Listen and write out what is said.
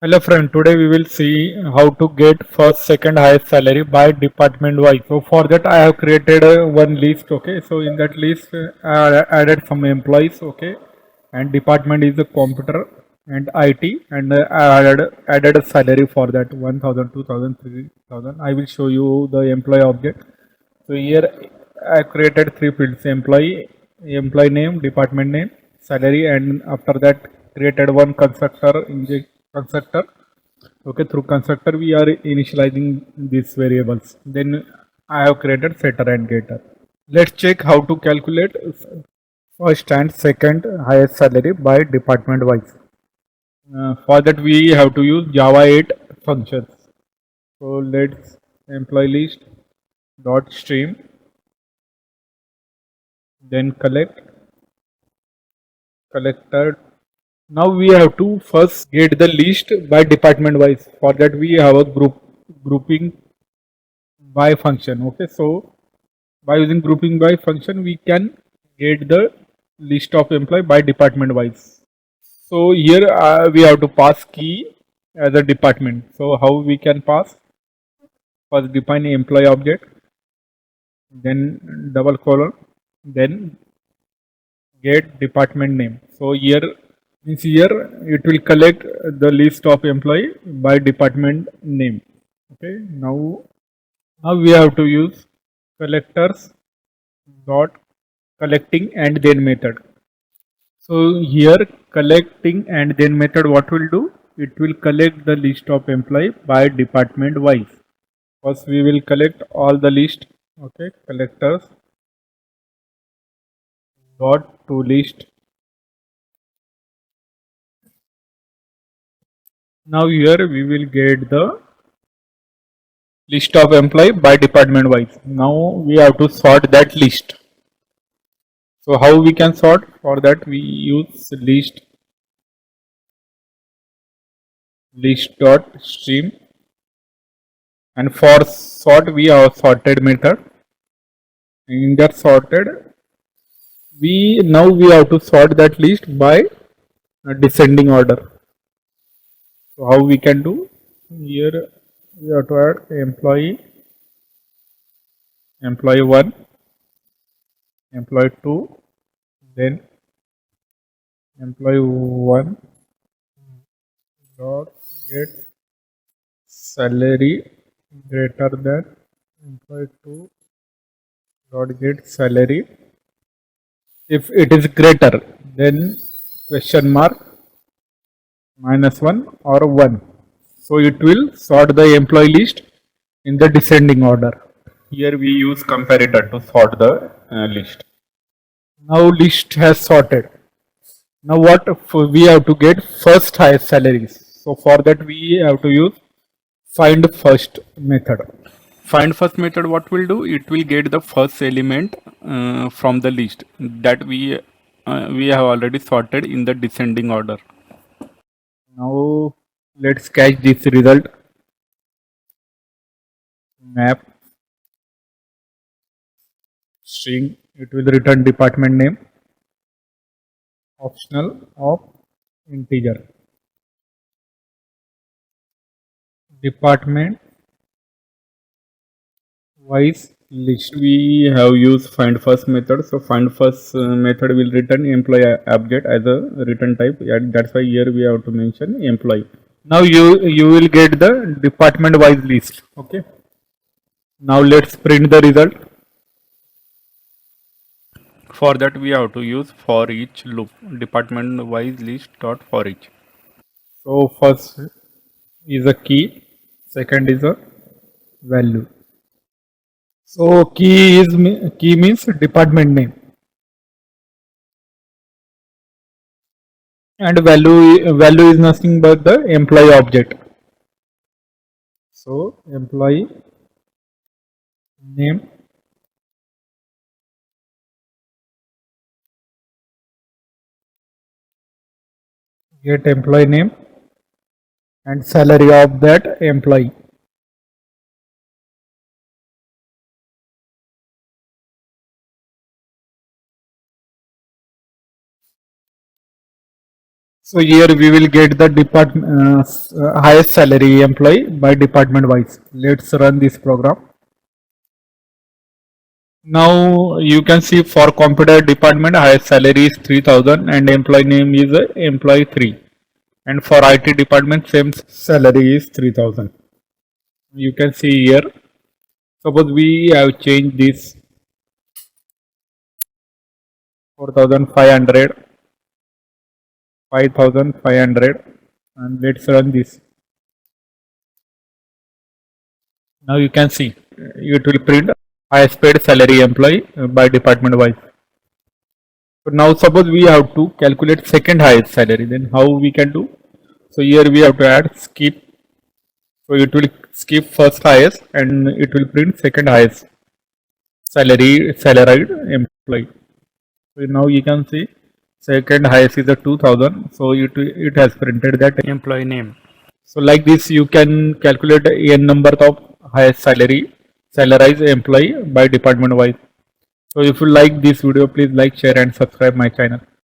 Hello friend, today we will see how to get first, second highest salary by department wise. So for that I have created one list, okay. So in that list I added some employees, okay, and department is the computer and IT, and I added a salary for that 1000, 2000, 3000. I will show you the employee object. So here I created three fields: employee name, department name, salary, and after that created one constructor, inject constructor. Okay, through constructor we are initializing these variables. Then I have created setter and getter. Let's check how to calculate first and second highest salary by department wise. For that we have to use Java 8 functions. So let's employee list dot stream, then collector. Now we have to first get the list by department wise. For that we have a grouping by function. Okay, so by using grouping by function we can get the list of employee by department wise. So here we have to pass key as a department. So how we can pass? First define employee object, then double colon, then get department name. So here means here it will collect the list of employee by department name. Okay, now we have to use collectors dot collecting and then method. So here collecting and then method what will do? It will collect the list of employee by department wise. First we will collect all the list. Okay, collectors dot to list. Now here we will get the list of employee by department wise. Now we have to sort that list. So how we can sort? For that we use list dot stream, and for sort we have sorted method. In that sorted we have to sort that list by descending order. So how we can do? Here we have to add employee 1, employee 2, then employee 1 dot get salary greater than employee 2 dot get salary. If it is greater, then question mark -1 or 1. So it will sort the employee list in the descending order. Here we use comparator to sort the list. Now list has sorted. Now what we have to get first highest salaries. So for that we have to use find first method. Find first method what will do? It will get the first element from the list that we have already sorted in the descending order. Now let's catch this result. Map string, it will return department name optional of integer. Department wise list. We have used find first method. So find first method will return employee object as a return type. And that's why here we have to mention employee. Now you will get the department wise list. Okay. Now let's print the result. For that we have to use for each loop, department wise list dot for each. So first is a key, second is a value. So key means department name, and value is nothing but the employee object. So employee name get employee name and salary of that employee. So here we will get the highest salary employee by department wise. Let's run this program. Now you can see for computer department highest salary is 3000 and employee name is employee 3, and for IT department same salary is 3000. You can see here, suppose we have changed this 4500, 5500, and let's run this. Now you can see it will print highest paid salary employee by department wise. So now suppose we have to calculate second highest salary, then how we can do? So here we have to add skip. So it will skip first highest and it will print second highest salaried employee. So now you can see second highest is a 2000. So it has printed that employee name. So like this you can calculate n number of highest salarized employee by department wise. So if you like this video, please like, share and subscribe my channel.